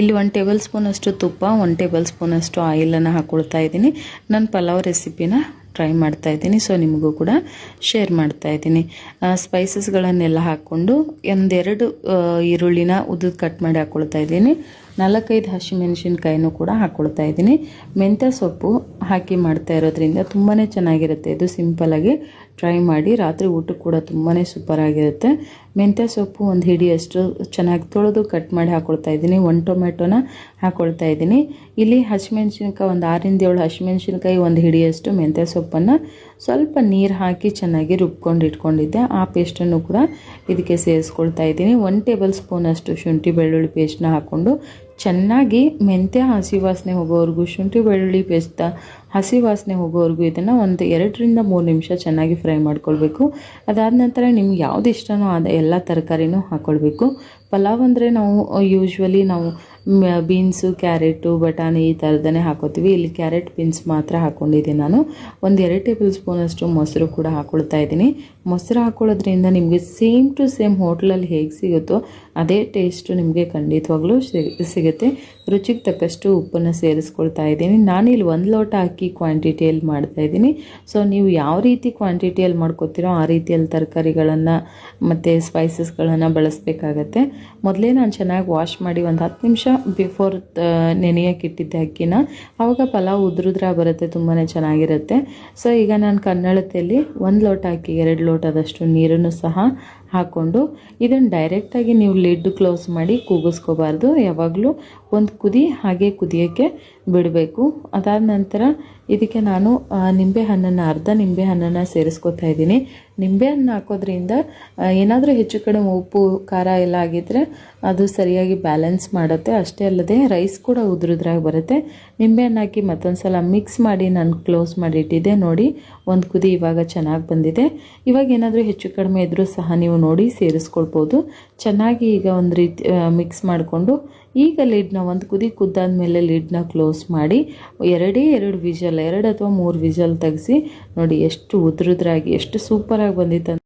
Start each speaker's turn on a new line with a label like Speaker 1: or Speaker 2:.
Speaker 1: ಇಲ್ಲಿ 1 table spoon ಅಷ್ಟು ತುಪ್ಪ, 1 ಟೇಬಲ್ ಸ್ಪೂನ್ ಅಷ್ಟು ಆಯಿಲನ್ನು ಹಾಕೊಳ್ತಾ ಇದ್ದೀನಿ. ನಾನು ಪಲಾವ್ ರೆಸಿಪಿನ ಟ್ರೈ ಮಾಡ್ತಾ ಇದ್ದೀನಿ, ಸೊ ನಿಮಗೂ ಕೂಡ ಶೇರ್ ಮಾಡ್ತಾ ಇದ್ದೀನಿ. ಸ್ಪೈಸಸ್ಗಳನ್ನೆಲ್ಲ ಹಾಕ್ಕೊಂಡು ಒಂದೆರಡು ಈರುಳ್ಳಿನ ಉದ್ದುದು ಕಟ್ ಮಾಡಿ ಹಾಕ್ಕೊಳ್ತಾ ಇದ್ದೀನಿ. 4-5 ಹಸಿಮೆಣಸಿನ್ಕಾಯಿನೂ ಕೂಡ ಹಾಕ್ಕೊಳ್ತಾ ಇದ್ದೀನಿ. ಮೆಂತ್ಯ ಸೊಪ್ಪು ಹಾಕಿ ಮಾಡ್ತಾ ಇರೋದ್ರಿಂದ ತುಂಬಾ ಚೆನ್ನಾಗಿರುತ್ತೆ. ಇದು ಸಿಂಪಲಾಗಿ ಟ್ರೈ ಮಾಡಿ, ರಾತ್ರಿ ಊಟಕ್ಕೆ ಕೂಡ ತುಂಬಾ ಸೂಪರಾಗಿರುತ್ತೆ. ಮೆಂತ್ಯ ಸೊಪ್ಪು ಒಂದು ಹಿಡಿಯಷ್ಟು ಚೆನ್ನಾಗಿ ತೊಳೆದು ಕಟ್ ಮಾಡಿ ಹಾಕ್ಕೊಳ್ತಾ ಇದ್ದೀನಿ. 1 ಟೊಮೆಟೊನ ಹಾಕ್ಕೊಳ್ತಾ ಇದ್ದೀನಿ. ಇಲ್ಲಿ ಹಸಿಮೆಣಸಿನ್ಕಾಯಿ ಒಂದು 6-7 ಹಸಿಮೆಣಸಿನ್ಕಾಯಿ, ಒಂದು ಹಿಡಿಯಷ್ಟು ಮೆಂತ್ಯ ಸೊಪ್ಪನ್ನು ಸ್ವಲ್ಪ ನೀರು ಹಾಕಿ ಚೆನ್ನಾಗಿ ರುಬ್ಕೊಂಡು ಇಟ್ಕೊಂಡಿದ್ದೆ. ಆ ಪೇಸ್ಟನ್ನು ಕೂಡ ಇದಕ್ಕೆ ಸೇರಿಸ್ಕೊಳ್ತಾ ಇದ್ದೀನಿ. 1 ಟೇಬಲ್ ಸ್ಪೂನ್ ಅಷ್ಟು ಶುಂಠಿ ಬೆಳ್ಳುಳ್ಳಿ ಪೇಸ್ಟ್ನ ಹಾಕ್ಕೊಂಡು ಚೆನ್ನಾಗಿ ಮೆಂತ್ಯ ಹಸಿ ವಾಸನೆ ಹೋಗೋವರೆಗೂ, ಶುಂಠಿ ಬೆಳ್ಳುಳ್ಳಿ ಪೇಸ್ಟ್ ಹಸಿ ವಾಸನೆ ಹೋಗೋವರೆಗೂ ಇದನ್ನು ಒಂದು 2-3 ನಿಮಿಷ ಚೆನ್ನಾಗಿ ಫ್ರೈ ಮಾಡ್ಕೊಳ್ಬೇಕು. ಅದಾದ ನಂತರ ನಿಮ್ಗೆ ಯಾವ್ದು ಇಷ್ಟನೋ ಅದು ಎಲ್ಲ ತರಕಾರಿನೂ ಹಾಕ್ಕೊಳ್ಬೇಕು. ಪಲಾವ್ ಅಂದರೆ ನಾವು ಯೂಶ್ವಲಿ ನಾವು ಬೀನ್ಸು, ಕ್ಯಾರೆಟು, ಬಟಾಣಿ ಈ ಥರದನ್ನೇ ಹಾಕೋತೀವಿ. ಇಲ್ಲಿ ಕ್ಯಾರೆಟ್ ಬೀನ್ಸ್ ಮಾತ್ರ ಹಾಕ್ಕೊಂಡಿದ್ದೀನಿ ನಾನು. ಒಂದು 2 ಟೇಬಲ್ ಸ್ಪೂನಷ್ಟು ಮೊಸರು ಕೂಡ ಹಾಕ್ಕೊಳ್ತಾ ಇದ್ದೀನಿ. ಮೊಸರು ಹಾಕ್ಕೊಳ್ಳೋದ್ರಿಂದ ನಿಮಗೆ ಸೇಮ್ ಟು ಸೇಮ್ ಹೋಟ್ಲಲ್ಲಿ ಹೇಗೆ ಸಿಗುತ್ತೋ ಅದೇ ಟೇಸ್ಟು ನಿಮಗೆ ಖಂಡಿತವಾಗ್ಲೂ ಸಿಗುತ್ತೆ. ರುಚಿಗೆ ತಕ್ಕಷ್ಟು ಉಪ್ಪನ್ನು ಸೇರಿಸ್ಕೊಳ್ತಾ ಇದ್ದೀನಿ. ನಾನಿಲ್ಲಿ 1 ಲೋಟ ಅಕ್ಕಿ ಕ್ವಾಂಟಿಟಿಯಲ್ಲಿ ಮಾಡ್ತಾಯಿದ್ದೀನಿ. ಸೊ ನೀವು ಯಾವ ರೀತಿ ಕ್ವಾಂಟಿಟಿಯಲ್ಲಿ ಮಾಡ್ಕೊತೀರೋ ಆ ರೀತಿಯಲ್ಲಿ ತರಕಾರಿಗಳನ್ನು ಮತ್ತು ಸ್ಪೈಸಸ್ಗಳನ್ನು ಬಳಸಬೇಕಾಗತ್ತೆ. ಮೊದಲೇ ನಾನು ಚೆನ್ನಾಗಿ ವಾಶ್ ಮಾಡಿ ಒಂದು 10 ನಿಮಿಷ ಬಿಫೋರ್ ನೆನೆಯೋಕೆ ಇಟ್ಟಿದ್ದೆ ಅಕ್ಕಿನ. ಆವಾಗ ಪಲಾವ್ ಉದುರುದ್ರ ಬರುತ್ತೆ, ತುಂಬಾ ಚೆನ್ನಾಗಿರುತ್ತೆ. ಸೊ ಈಗ ನಾನು ಕನ್ನಡತೆಯಲ್ಲಿ 1 ಲೋಟ ಅಕ್ಕಿಗೆ 2 ಲೋಟದಷ್ಟು ನೀರನ್ನು ಸಹ ಹಾಕ್ಕೊಂಡು ಇದನ್ನು ಡೈರೆಕ್ಟಾಗಿ ನೀವು ಲಿಡ್ ಕ್ಲೋಸ್ ಮಾಡಿ ಕೂಗಿಸ್ಕೋಬಾರ್ದು. ಯಾವಾಗಲೂ ಒಂದು ಕುದಿ ಹಾಗೆ ಕುದಿಯೋಕ್ಕೆ ಬಿಡಬೇಕು. ಅದಾದ ನಂತರ ಇದಕ್ಕೆ ನಾನು ಅರ್ಧ ನಿಂಬೆಹಣ್ಣನ್ನು ಸೇರಿಸ್ಕೊತಾ ಇದ್ದೀನಿ. ನಿಂಬೆಹಣ್ಣು ಹಾಕೋದ್ರಿಂದ ಏನಾದರೂ ಹೆಚ್ಚು ಕಡಿಮೆ ಉಪ್ಪು ಖಾರ ಎಲ್ಲ ಆಗಿದ್ದರೆ ಅದು ಸರಿಯಾಗಿ ಬ್ಯಾಲೆನ್ಸ್ ಮಾಡುತ್ತೆ. ಅಷ್ಟೇ ಅಲ್ಲದೆ ರೈಸ್ ಕೂಡ ಉದುರುದ್ರಾಗಿ ಬರುತ್ತೆ. ನಿಂಬೆಹಣ್ಣು ಹಾಕಿ ಮತ್ತೊಂದು ಸಲ ಮಿಕ್ಸ್ ಮಾಡಿ ನಾನು ಕ್ಲೋಸ್ ಮಾಡಿ ಇಟ್ಟಿದ್ದೆ. ನೋಡಿ, ಒಂದು ಕುದಿ ಇವಾಗ ಚೆನ್ನಾಗಿ ಬಂದಿದೆ. ಇವಾಗ ಏನಾದರೂ ಹೆಚ್ಚು ಕಡಿಮೆ ಇದ್ದರೂ ಸಹ ನೀವು ನೋಡಿ ಸೇರಿಸ್ಕೊಳ್ಬೋದು. ಚೆನ್ನಾಗಿ ಈಗ ಒಂದು ರೀತಿ ಮಿಕ್ಸ್ ಮಾಡಿಕೊಂಡು ಈಗ ಲಿಡ್ನ ಒಂದು ಕುದಿ ಕುದ್ದಾದ್ಮೇಲೆ ಲಿಡ್ನ ಕ್ಲೋಸ್ ಮಾಡಿ 2 ವಿಷಲ್ 2 ಅಥವಾ 3 ವಿಷಲ್ ತೆಗೆಸಿ ನೋಡಿ ಎಷ್ಟು ಉದುರುದ್ರಾಗಿ ಎಷ್ಟು ಸೂಪರಾಗಿ ಬಂದಿತ್ತು.